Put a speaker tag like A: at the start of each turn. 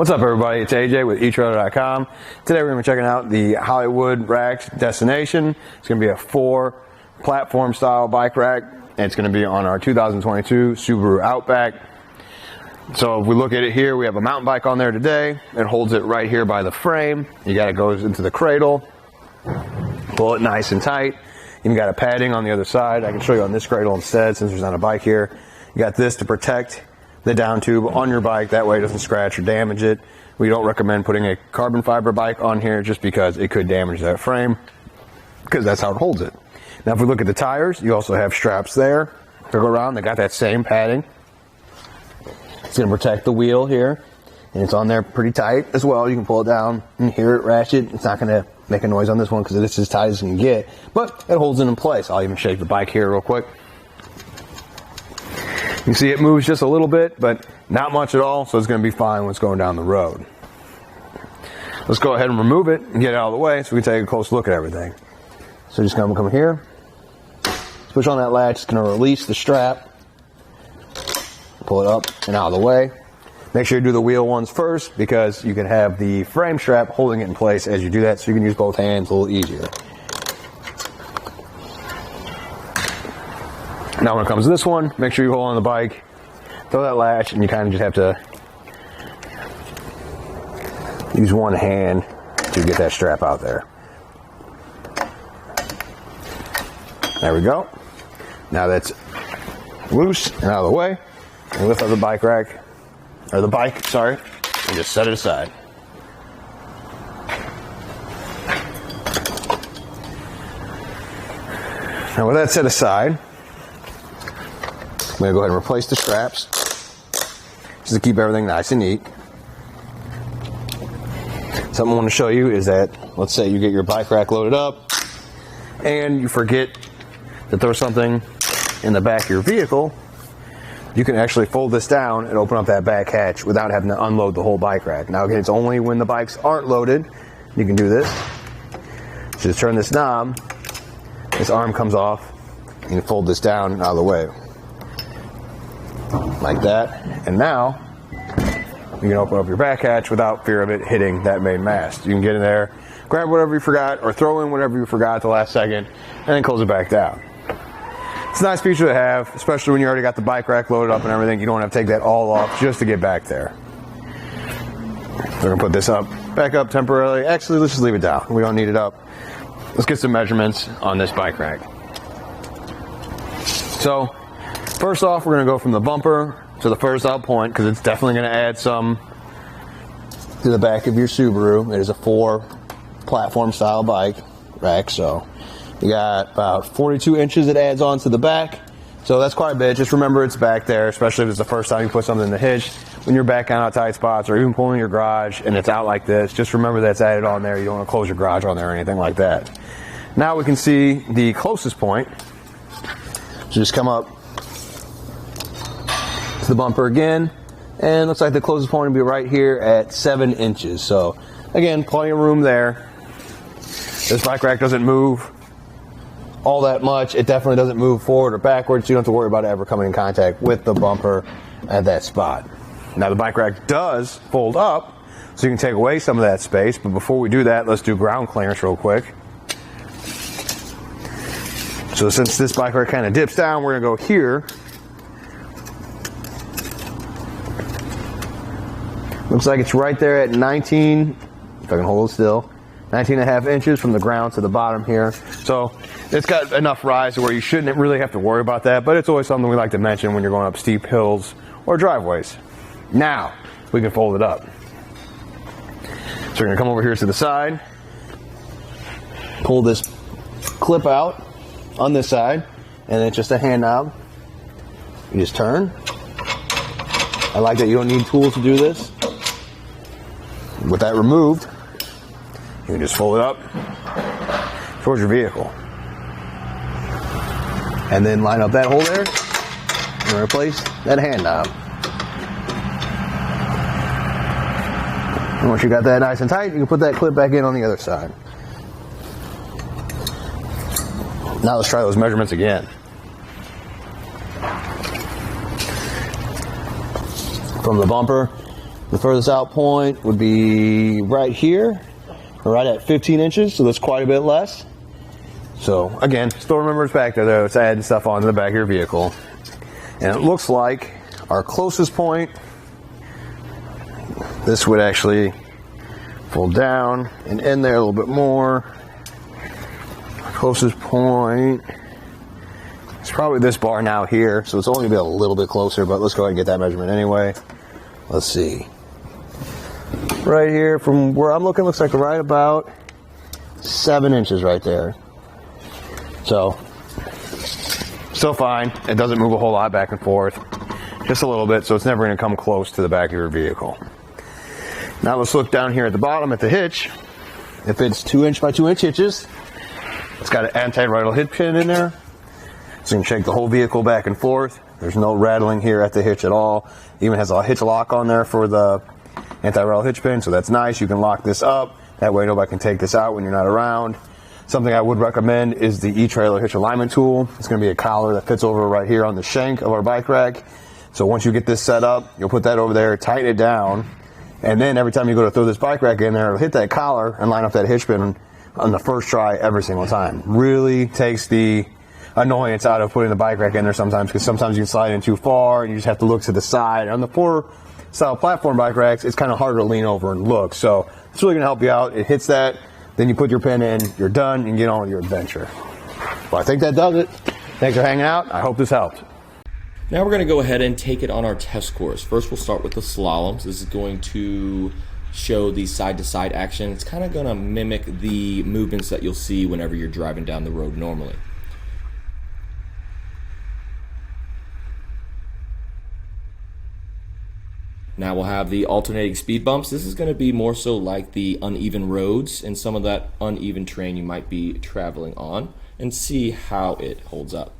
A: What's up, everybody? It's AJ with eTrailer.com. Today we're going to be checking out the Hollywood Rack Destination. It's going to be a 4-platform style bike rack, and it's going to be on our 2022 Subaru Outback. So if we look at it here, we have a mountain bike on there today. It holds it right here by the frame. You got it goes into the cradle. Pull it nice and tight. You got a padding on the other side. I can show you on this cradle instead since there's not a bike here. You got this to protect the down tube on your bike, that way it doesn't scratch or damage it. We don't recommend putting a carbon fiber bike on here just because it could damage that frame, because that's how it holds it. Now if we look at the tires, you also have straps there to go around. They got that same padding. It's going to protect the wheel here, and it's on there pretty tight as well. You can pull it down and hear it ratchet. It's not going to make a noise on this one because it's as tight as you can get, but it holds it in place. I'll even shake the bike here real quick. You can see it moves just a little bit, but not much at all, so it's going to be fine when it's going down the road. Let's go ahead and remove it and get it out of the way so we can take a close look at everything. So just come here, push on that latch. It's going to release the strap, pull it up and out of the way. Make sure you do the wheel ones first because you can have the frame strap holding it in place as you do that, so you can use both hands a little easier. Now when it comes to this one, make sure you hold on the bike, throw that latch, and you kind of just have to use one hand to get that strap out there. There we go. Now that's loose and out of the way. And lift up the bike rack, or the bike, sorry, and just set it aside. Now with that set aside, I'm going to go ahead and replace the straps just to keep everything nice and neat. Something I want to show you is that, let's say you get your bike rack loaded up and you forget to throw something in the back of your vehicle. You can actually fold this down and open up that back hatch without having to unload the whole bike rack. Now again, it's only when the bikes aren't loaded you can do this. So just turn this knob, this arm comes off, and you fold this down and out of the way. Like that, and now you can open up your back hatch without fear of it hitting that main mast. You can get in there, grab whatever you forgot, or throw in whatever you forgot at the last second, and then close it back down. It's a nice feature to have, especially when you already got the bike rack loaded up and everything. You don't have to take that all off just to get back there. We're going to put this back up temporarily. Actually, let's just leave it down. We don't need it up. Let's get some measurements on this bike rack. So, first off, we're going to go from the bumper to the first out point because it's definitely going to add some to the back of your Subaru. It is a 4-platform style bike rack, so you got about 42 inches it adds on to the back. So that's quite a bit. Just remember it's back there, especially if it's the first time you put something in the hitch. When you're backing out tight spots or even pulling your garage and it's out like this, just remember that's added on there. You don't want to close your garage on there or anything like that. Now we can see the closest point. So just come up to the bumper again, and looks like the closest point will be right here at 7 inches. So again, plenty of room there. This bike rack doesn't move all that much. It definitely doesn't move forward or backwards, so you don't have to worry about it ever coming in contact with the bumper at that spot. Now the bike rack does fold up, so you can take away some of that space, but before we do that, let's do ground clearance real quick. So since this bike rack kind of dips down, we're going to go here. Looks like it's right there at 19, if I can hold it still, 19.5 inches from the ground to the bottom here. So it's got enough rise to where you shouldn't really have to worry about that, but it's always something we like to mention when you're going up steep hills or driveways. Now, we can fold it up. So we're going to come over here to the side, pull this clip out on this side, and then just a hand knob. You just turn. I like that you don't need tools to do this. With that removed, you can just fold it up towards your vehicle. And then line up that hole there and replace that hand knob. And once you got that nice and tight, you can put that clip back in on the other side. Now let's try those measurements again. From the bumper The furthest out point would be right here, right at 15 inches, so that's quite a bit less. So again, still remember it's back there though, it's adding stuff onto the back of your vehicle. And it looks like our closest point, this would actually fold down and in there a little bit more. Our closest point, it's probably this bar now here, so it's only gonna be a little bit closer, but let's go ahead and get that measurement anyway. Let's see. Right here, from where I'm looking, looks like right about 7 inches right there. So, still fine. It doesn't move a whole lot back and forth. Just a little bit, so it's never going to come close to the back of your vehicle. Now let's look down here at the bottom at the hitch. It fits 2-inch by 2-inch hitches. It's got an anti-rattle hitch pin in there, so you can shake the whole vehicle back and forth. There's no rattling here at the hitch at all. It even has a hitch lock on there for the anti-rattle hitch pin, so that's nice. You can lock this up. That way nobody can take this out when you're not around. Something I would recommend is the e-trailer hitch alignment tool. It's going to be a collar that fits over right here on the shank of our bike rack. So once you get this set up, you'll put that over there, tighten it down, and then every time you go to throw this bike rack in there, it'll hit that collar and line up that hitch pin on the first try every single time. Really takes the annoyance out of putting the bike rack in there sometimes, because sometimes you can slide in too far and you just have to look to the side. On the 4-style platform bike racks, it's kind of harder to lean over and look. So it's really going to help you out. It hits that, then you put your pin in, you're done, and get on with your adventure. Well, I think that does it. Thanks for hanging out. I hope this helped.
B: Now we're going to go ahead and take it on our test course. First we'll start with the slaloms. This is going to show the side-to-side action. It's kind of going to mimic the movements that you'll see whenever you're driving down the road normally. Now we'll have the alternating speed bumps. This is going to be more so like the uneven roads and some of that uneven terrain you might be traveling on, and see how it holds up.